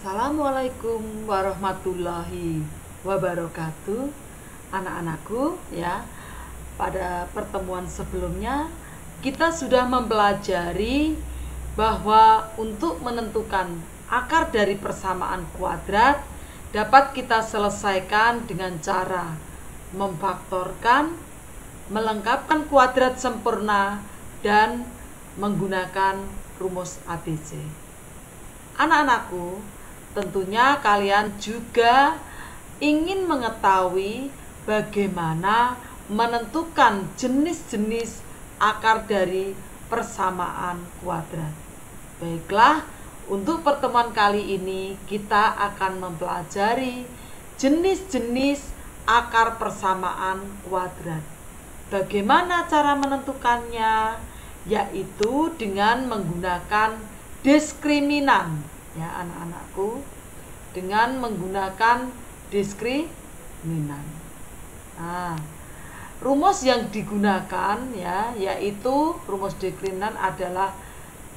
Assalamualaikum warahmatullahi wabarakatuh. Anak-anakku, ya. Pada pertemuan sebelumnya kita sudah mempelajari bahwa untuk menentukan akar dari persamaan kuadrat dapat kita selesaikan dengan cara memfaktorkan, melengkapkan kuadrat sempurna, dan menggunakan rumus ABC. Anak-anakku, tentunya kalian juga ingin mengetahui bagaimana menentukan jenis-jenis akar dari persamaan kuadrat. Baiklah, untuk pertemuan kali ini kita akan mempelajari jenis-jenis akar persamaan kuadrat. Bagaimana cara menentukannya? Yaitu dengan menggunakan diskriminan, ya anak-anakku, dengan menggunakan diskriminan. Nah, rumus yang digunakan yaitu rumus diskriminan adalah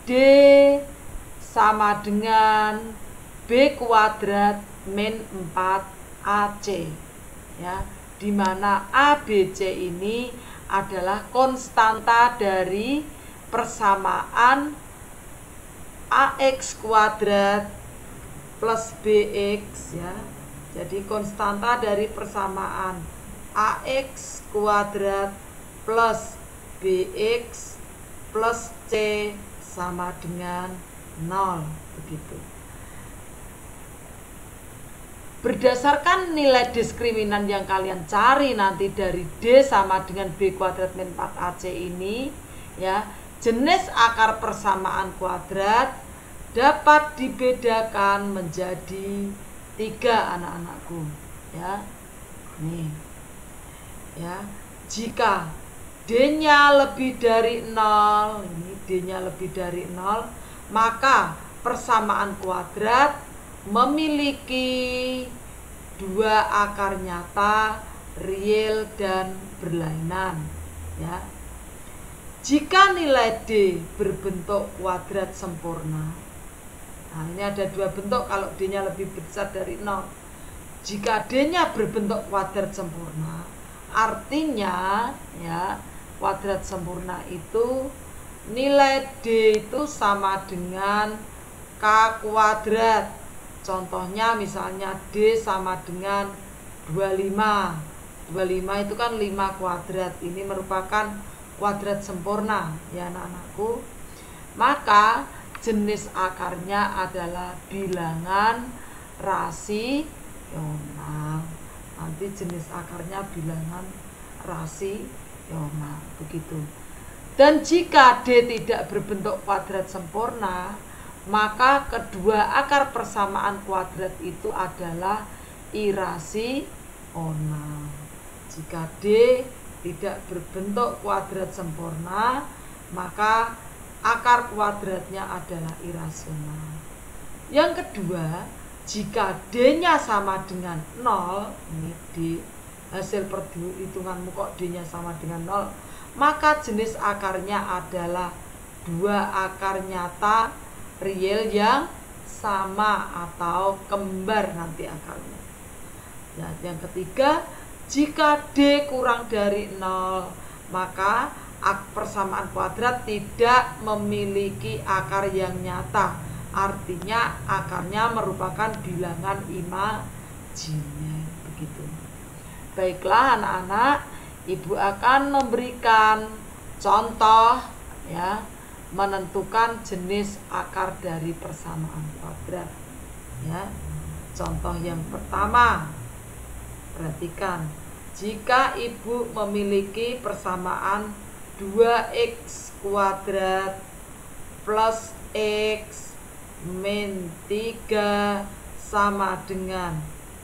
D sama dengan B kuadrat min 4AC, ya, di mana ABC ini adalah konstanta dari persamaan AX kuadrat plus BX, ya. Jadi konstanta dari persamaan AX kuadrat plus BX plus C sama dengan 0, begitu. Berdasarkan nilai diskriminan yang kalian cari nanti dari D sama dengan B kuadrat min 4AC ini, ya, jenis akar persamaan kuadrat dapat dibedakan menjadi 3, anak-anakku, ya. Nih, ya, jika D-nya lebih dari 0, ini D-nya lebih dari 0, maka persamaan kuadrat memiliki 2 akar nyata, real dan berlainan, ya. Jika nilai D berbentuk kuadrat sempurna, nah ini ada 2 bentuk kalau D-nya lebih besar dari 0. Jika D-nya berbentuk kuadrat sempurna, artinya, ya, kuadrat sempurna itu nilai D itu sama dengan K kuadrat. Contohnya misalnya D sama dengan 25. 25 itu kan 5 kuadrat. Ini merupakan kuadrat sempurna, ya anak-anakku. Maka jenis akarnya adalah bilangan rasional. Nanti jenis akarnya bilangan rasional, begitu. Dan jika D tidak berbentuk kuadrat sempurna, maka kedua akar persamaan kuadrat itu adalah irasional. Jika D tidak berbentuk kuadrat sempurna, maka akar kuadratnya adalah irasional. Yang kedua, jika D-nya sama dengan 0, ini D, hasil perhitunganmu kok D-nya sama dengan 0, maka jenis akarnya adalah 2 akar nyata real yang sama atau kembar nanti akarnya. Ya, yang ketiga, jika D kurang dari 0, maka persamaan kuadrat tidak memiliki akar yang nyata. Artinya akarnya merupakan bilangan imajiner, begitu. Baiklah anak-anak, Ibu akan memberikan contoh, ya, menentukan jenis akar dari persamaan kuadrat, ya. Contoh yang pertama, perhatikan, jika Ibu memiliki persamaan 2x kuadrat plus x min 3 sama dengan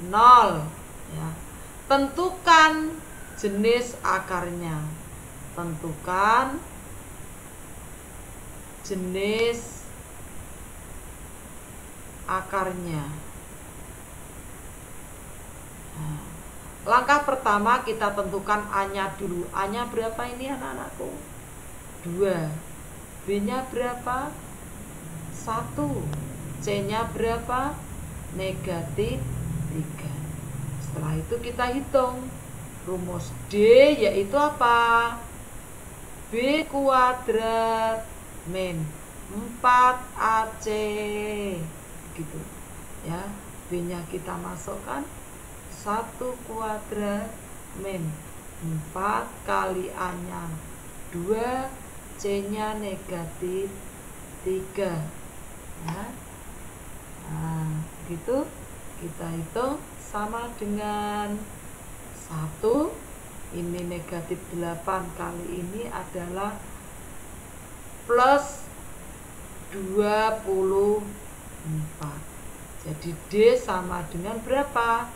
0, ya. Tentukan jenis akarnya. Tentukan jenis akarnya. Nah, langkah pertama kita tentukan A-nya dulu. A-nya berapa ini anak-anakku? 2. B-nya berapa? 1. C-nya berapa? negatif 3. Setelah itu kita hitung rumus D, yaitu apa? B kuadrat min 4AC gitu ya. B nya kita masukkan 1 kuadrat min 4 kali A nya 2, C nya negatif 3 ya. Nah gitu kita hitung sama dengan 1. Ini negatif 8 kali ini adalah plus 24. Jadi D sama dengan berapa?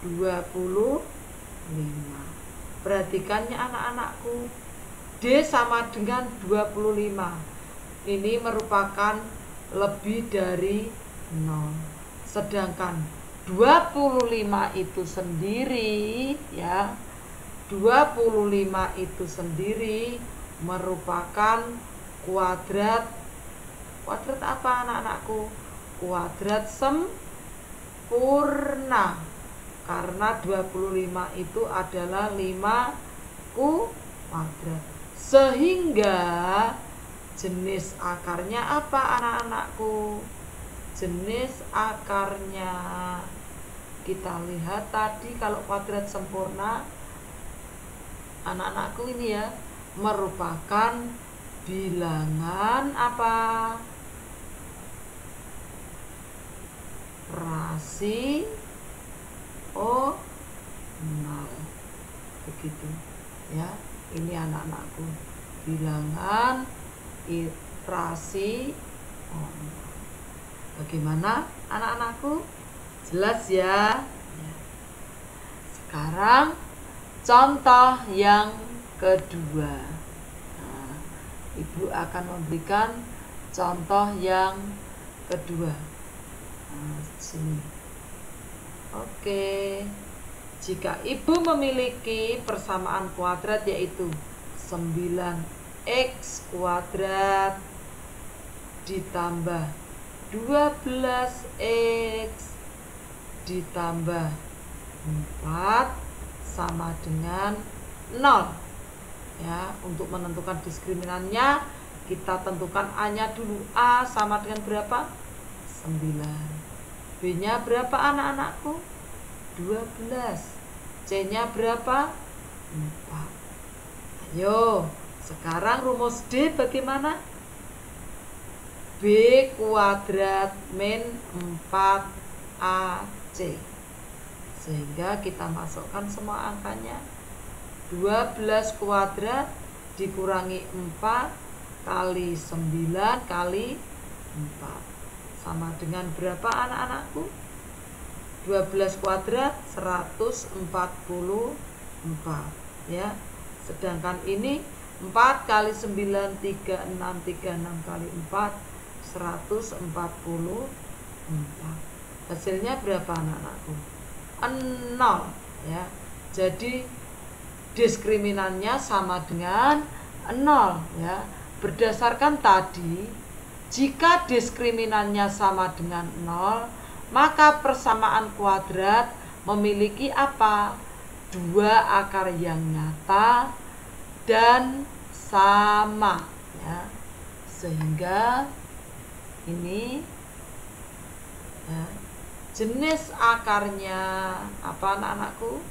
25. Perhatikannya anak-anakku, D sama dengan 25. Ini merupakan lebih dari 0. Sedangkan 25 itu sendiri ya, 25 itu sendiri merupakan kuadrat apa anak-anakku? Kuadrat sempurna. Karena 25 itu adalah 5 kuadrat. Sehingga jenis akarnya apa anak-anakku? Jenis akarnya kita lihat tadi, kalau kuadrat sempurna anak-anakku ini ya, merupakan bilangan apa? Rasional. Begitu ya. Ini anak-anakku, bilangan rasional. Bagaimana anak-anakku? Jelas ya? Sekarang contoh yang kedua. Nah, Ibu akan memberikan contoh yang kedua. Nah, sini. Oke. Jika Ibu memiliki persamaan kuadrat yaitu 9x kuadrat ditambah 12x ditambah 4 sama dengan 0 ya. Untuk menentukan diskriminannya kita tentukan A nya dulu. A sama dengan berapa? 9. B nya berapa anak-anakku? 12. C nya berapa? 4. Ayo, sekarang rumus D bagaimana? B kuadrat min 4AC. Sehingga kita masukkan semua angkanya. 12 kuadrat dikurangi 4 kali 9 kali 4 sama dengan berapa anak-anakku? 12 kuadrat 144 ya. Sedangkan ini 4 kali 9 36 kali 4 144. Hasilnya berapa anak-anakku? 0 ya. Jadi diskriminannya sama dengan 0 ya. Berdasarkan tadi, jika diskriminannya sama dengan 0, maka persamaan kuadrat memiliki apa? 2 akar yang nyata dan sama ya. Sehingga ini ya, jenis akarnya apa anak-anakku?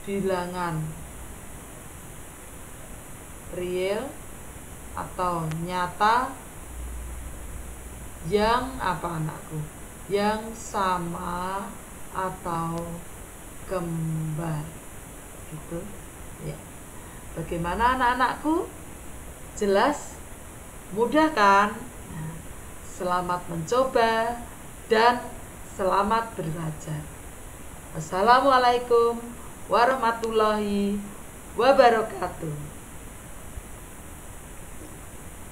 Bilangan real atau nyata yang apa anakku? Yang sama atau kembar gitu ya. Bagaimana anak-anakku? Jelas? Mudah kan? Nah, selamat mencoba dan selamat belajar. Assalamualaikum warahmatullahi wabarakatuh.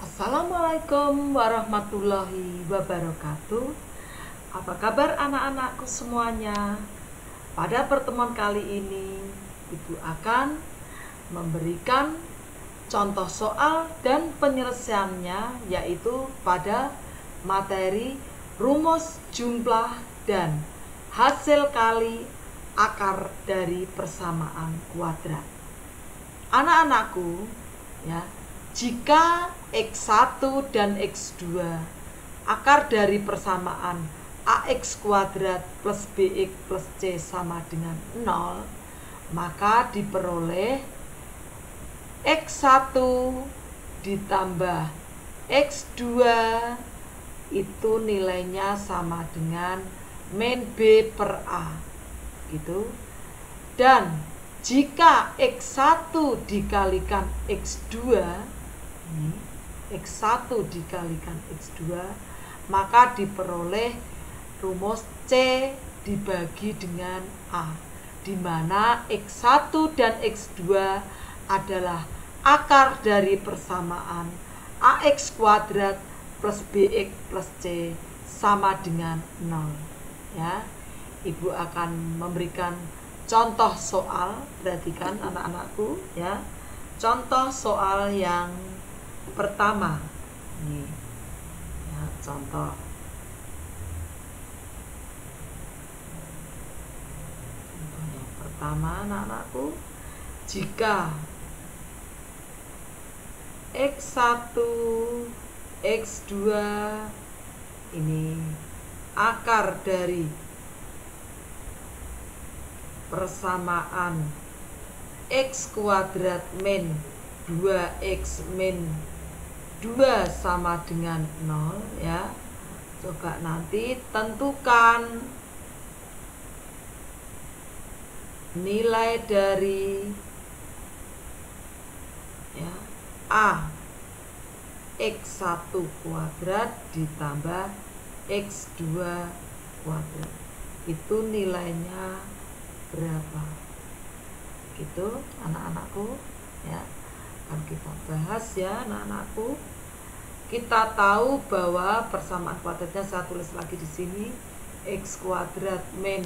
Assalamualaikum warahmatullahi wabarakatuh. Apa kabar anak-anakku semuanya? Pada pertemuan kali ini Ibu akan memberikan contoh soal dan penyelesaiannya, yaitu pada materi, rumus, jumlah, dan hasil kali akar dari persamaan kuadrat. Anak-anakku, ya, jika X1 dan X2 akar dari persamaan AX kuadrat plus BX plus C sama dengan 0, maka diperoleh X1 ditambah X2 itu nilainya sama dengan min B per A, gitu. Dan jika X1 dikalikan X2, X1 dikalikan X2, maka diperoleh rumus C dibagi dengan A, di mana X1 dan X2 adalah akar dari persamaan AX kuadrat plus BX plus C sama dengan 0. Ya, Ibu akan memberikan contoh soal. Perhatikan anak-anakku, ya. Contoh soal yang pertama. Nih. Ya, contoh. Contoh yang pertama, anak-anakku. Jika X1, X2 ini akar dari persamaan X kuadrat min 2X min 2 sama dengan 0, ya. Coba nanti tentukan nilai dari, ya, A X1 kuadrat ditambah X2 kuadrat. Itu nilainya berapa? Gitu anak-anakku, ya. Akan kita bahas, ya anak-anakku. Kita tahu bahwa persamaan kuadratnya, saya tulis lagi di sini, X kuadrat min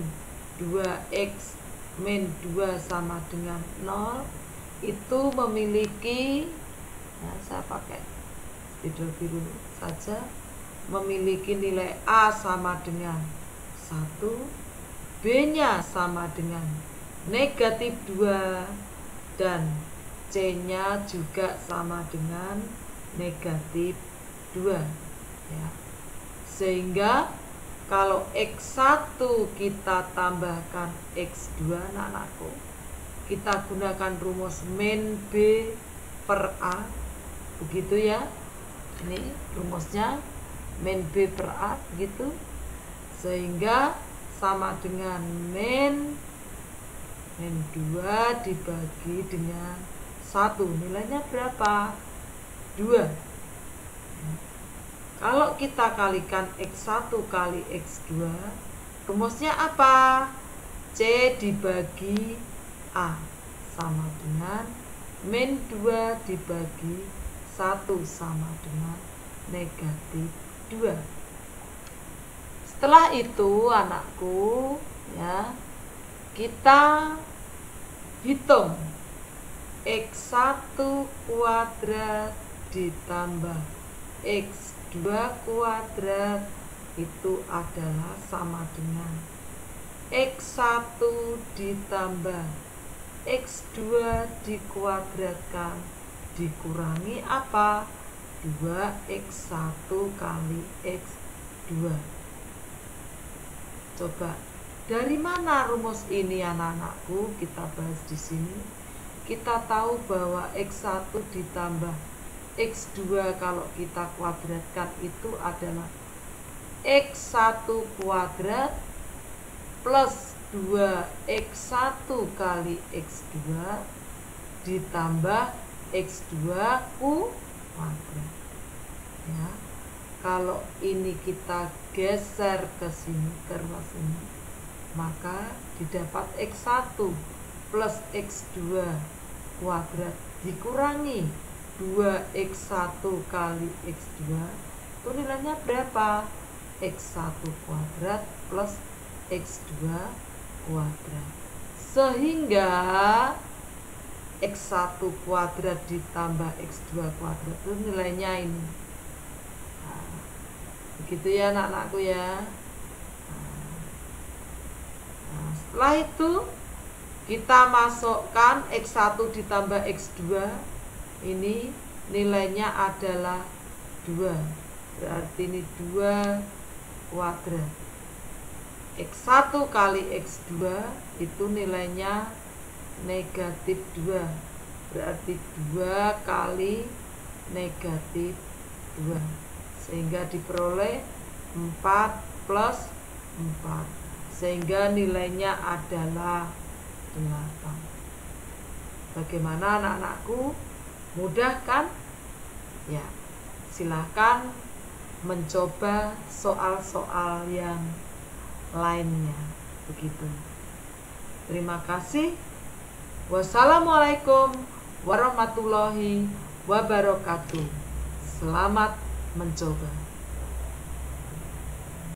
2X min 2 sama dengan 0 itu memiliki, ya, saya pakai spidol biru saja, memiliki nilai A sama dengan 1, B-nya sama dengan negatif 2, dan C-nya juga sama dengan negatif 2, ya. Sehingga kalau X1 kita tambahkan X2, anak-anakku, kita gunakan rumus min B per A, begitu, ya. Ini rumusnya min B per A, begitu. Sehingga sama dengan min 2 dibagi dengan 1. Nilainya berapa? 2. Kalau kita kalikan X1 kali X2, rumusnya apa? C dibagi A sama dengan min 2 dibagi 1 sama dengan negatif 2. Setelah itu, anakku, ya, kita hitung X1 kuadrat ditambah X2 kuadrat itu adalah sama dengan X1 ditambah X2 dikuadratkan dikurangi apa? 2X1 kali X2. Coba, dari mana rumus ini, anak-anakku? Kita bahas di sini. Kita tahu bahwa X1 ditambah X2 kalau kita kuadratkan itu adalah X1 kuadrat plus 2X1 kali X2 ditambah X2 kuadrat, ya. Kalau ini kita geser ke sini, ke ruas ini, maka didapat X1 plus X2 kuadrat dikurangi 2X1 kali X2, itu nilainya berapa? X1 kuadrat plus X2 kuadrat. Sehingga X1 kuadrat ditambah X2 kuadrat itu nilainya ini. Nah, Begitu ya anak-anakku ya. Nah, setelah itu kita masukkan X1 ditambah X2. Ini nilainya adalah 2. Berarti ini 2 kuadrat. X1 kali X2 itu nilainya negatif 2. Berarti 2 kali negatif 2. Sehingga diperoleh 4 plus 4. Sehingga nilainya adalah 8. Bagaimana anak-anakku? Mudah kan? Ya, silahkan mencoba soal-soal yang lainnya. Begitu. Terima kasih. Wassalamualaikum warahmatullahi wabarakatuh. Selamat mencoba.